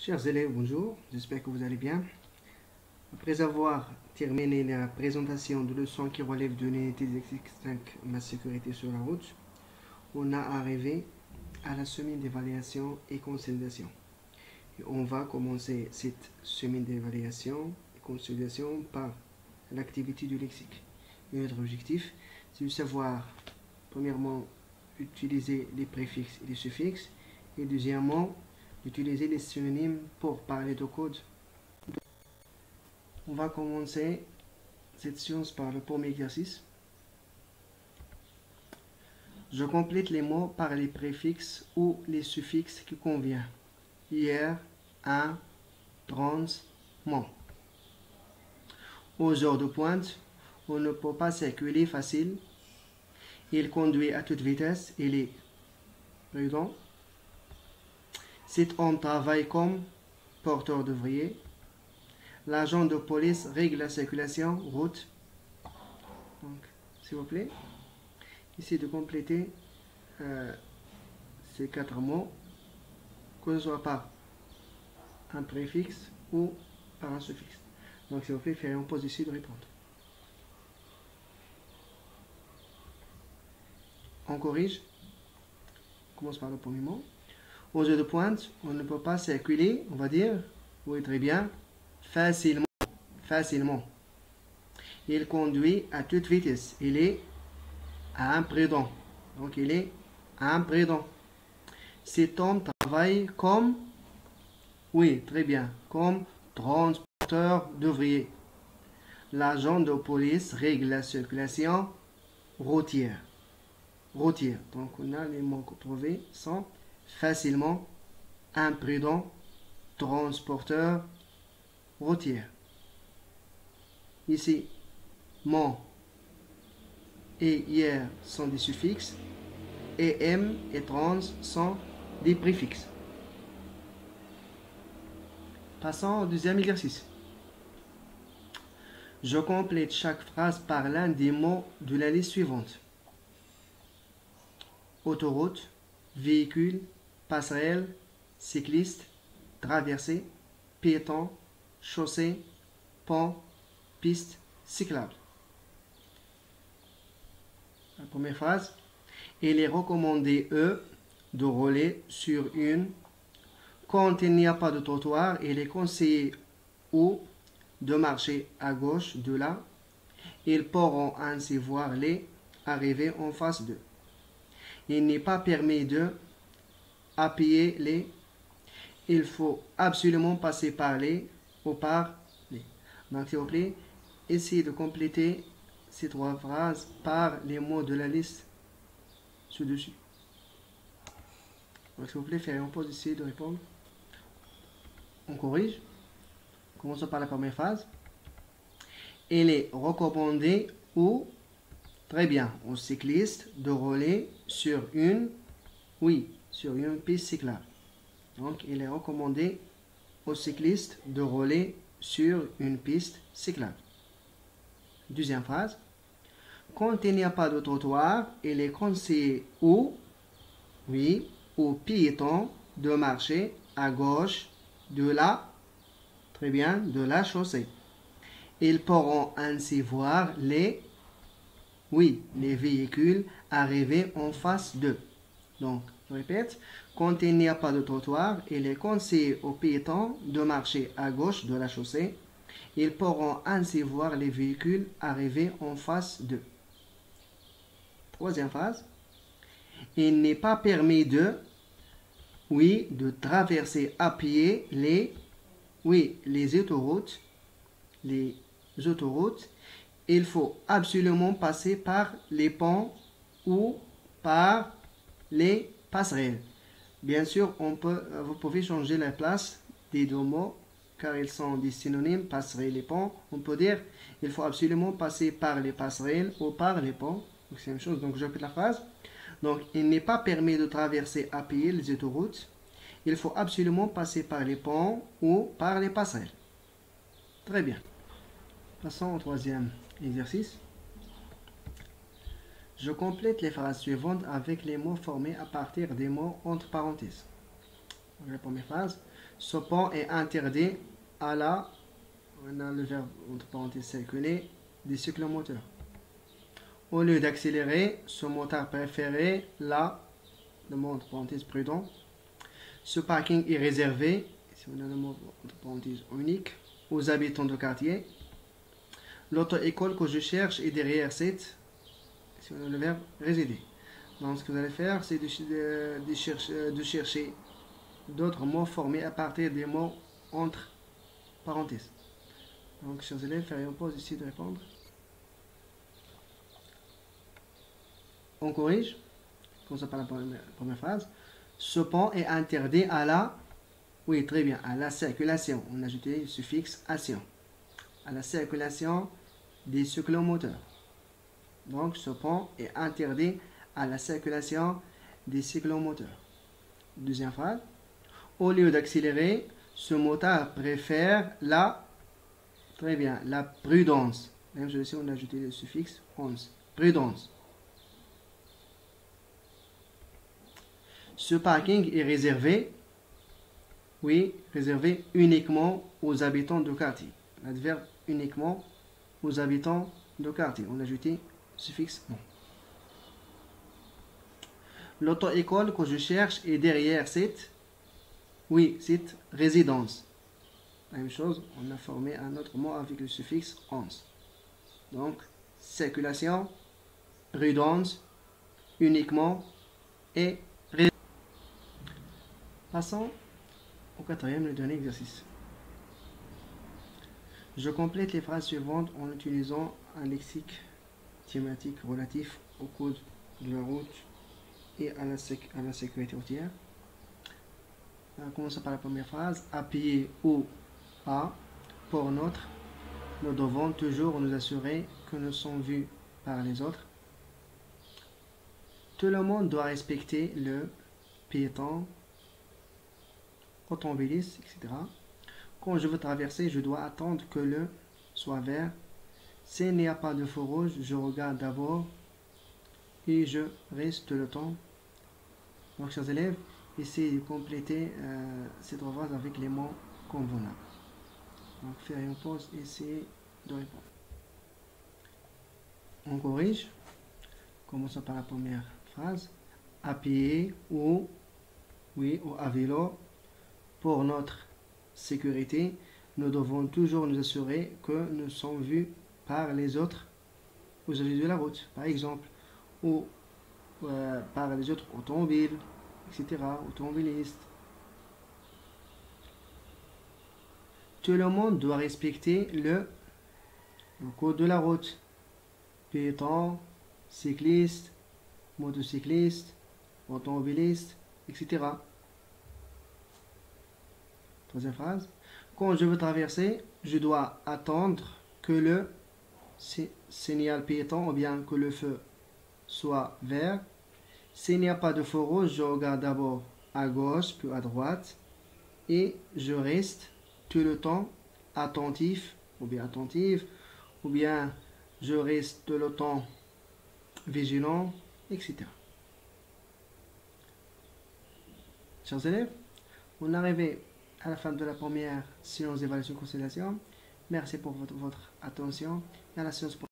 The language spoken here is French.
Chers élèves, bonjour, j'espère que vous allez bien. Après avoir terminé la présentation de leçons qui relèvent de l'unité d'exercice 5, ma sécurité sur la route, on a arrivé à la semaine d'évaluation et consolidation. Et on va commencer cette semaine d'évaluation et consolidation par l'activité du lexique. Et notre objectif, c'est de savoir, premièrement, utiliser les préfixes et les suffixes, et deuxièmement, utiliser les synonymes pour parler de code. On va commencer cette séance par le premier exercice. Je complète les mots par les préfixes ou les suffixes qui conviennent. Hier, un, trans, mon. Aux heures de pointe, on ne peut pas circuler facile. Il conduit à toute vitesse. Il est prudent. Cet homme travaille comme porteur d'ouvrier. L'agent de police règle la circulation, route. Donc, s'il vous plaît, essayez de compléter ces quatre mots, que ce soit par un préfixe ou par un suffixe. Donc, s'il vous plaît, faites en position de répondre. On corrige. On commence par le premier mot. Aux heures de pointe, on ne peut pas circuler, on va dire, oui, très bien, facilement. Facilement. Il conduit à toute vitesse. Il est imprudent. Donc, il est imprudent. Cet homme travaille comme, oui, très bien, comme transporteur d'ouvriers. L'agent de police règle la circulation routière. Routière. Donc, on a les mots trouvés sont facilement, imprudent, transporteur, routière. Ici, mon et hier sont des suffixes et m et trans sont des préfixes. Passons au deuxième exercice. Je complète chaque phrase par l'un des mots de la liste suivante. Autoroute, véhicule, passerelle, cycliste, traversée, piéton, chaussée, pont, piste, cyclable. La première phrase. Il est recommandé, de rouler sur une. Quand il n'y a pas de trottoir, il est conseillé, de marcher à gauche de là. Ils pourront ainsi voir les arrivées en face d'eux. Il n'est pas permis de appuyer les. Il faut absolument passer par les ou par les. Donc, s'il vous plaît, essayez de compléter ces trois phrases par les mots de la liste ci-dessus. Donc, s'il vous plaît, faites en pause ici de répondre. On corrige. Commençons par la première phrase. Il est recommandé très bien, aux cyclistes de rouler sur une piste cyclable. Donc, il est recommandé aux cyclistes de rouler sur une piste cyclable. Deuxième phrase. Quand il n'y a pas de trottoir, il est conseillé aux piétons de marcher à gauche de la chaussée. Ils pourront ainsi voir les véhicules arriver en face d'eux. Donc, je répète, quand il n'y a pas de trottoir, il est conseillé aux piétons de marcher à gauche de la chaussée. Ils pourront ainsi voir les véhicules arriver en face d'eux. Troisième phrase. Il n'est pas permis de traverser à pied les autoroutes. Les autoroutes. Il faut absolument passer par les ponts ou par les passerelles. Bien sûr, vous pouvez changer la place des deux mots car ils sont des synonymes, passerelles et ponts. On peut dire il faut absolument passer par les passerelles ou par les ponts. Donc, c'est la même chose. Donc, je répète la phrase. Donc, il n'est pas permis de traverser à pied les autoroutes. Il faut absolument passer par les ponts ou par les passerelles. Très bien. Passons au troisième exercice. Je complète les phrases suivantes avec les mots formés à partir des mots entre parenthèses. La première phrase. Ce pont est interdit à la, on a le verbe entre parenthèses circuler, des cyclomoteurs. Au lieu d'accélérer, ce motard préférait la, le mot entre parenthèses prudent. Ce parking est réservé, ici on a le mot entre parenthèses unique, aux habitants du quartier. L'auto-école que je cherche est derrière cette, ici on a le verbe résider. Donc ce que vous allez faire, c'est de chercher d'autres mots formés à partir des mots entre parenthèses. Donc, chers élèves, faire une pause ici de répondre. On corrige. Commençons par la première phrase. Ce pont est interdit à la... Oui, très bien. À la circulation. On a ajouté le suffixe ation. À la circulation des cyclomoteurs. Donc, ce pont est interdit à la circulation des cyclomoteurs. Deuxième phrase. Au lieu d'accélérer, ce motard préfère la... Très bien, la prudence. Même chose ici, on a ajouté le suffixe ons. Prudence. Ce parking est réservé, oui, réservé uniquement aux habitants du quartier. L'adverbe uniquement aux habitants du quartier. On a ajouté le suffixe non. L'auto-école que je cherche est derrière cette, oui, cette résidence. La même chose, on a formé un autre mot avec le suffixe ons. Donc, circulation, prudence, uniquement et résidence. Passons au quatrième et dernier exercice. Je complète les phrases suivantes en utilisant un lexique thématique relatif au code de la route et à la sécurité routière. Commençons par la première phrase. À pied ou à, pour notre, nous devons toujours nous assurer que nous sommes vus par les autres. Tout le monde doit respecter le piéton, automobiliste, etc. Quand je veux traverser, je dois attendre que le soit vert. S'il n'y a pas de feu rouge, je regarde d'abord et je reste le temps. Donc, chers élèves, essayez de compléter cette phrase avec les mots convenables. Donc, faire une pause, essayez de répondre. On corrige. Commençons par la première phrase. À pied ou, oui, ou à vélo. Pour notre sécurité, nous devons toujours nous assurer que nous sommes vus par les autres usagers de la route, par exemple, ou par les autres automobiles, etc., automobilistes. Tout le monde doit respecter le code de la route. Piétons, cyclistes, motocyclistes, automobilistes, etc. Troisième phrase. Quand je veux traverser, je dois attendre que le signal piéton ou bien que le feu soit vert. S'il n'y a pas de feu rouge, je regarde d'abord à gauche puis à droite et je reste tout le temps attentif ou bien attentive ou bien je reste tout le temps vigilant, etc. Chers élèves, on est arrivé à la fin de la première séance d'évaluation-consolidation. Merci pour votre attention et à la séance prochaine.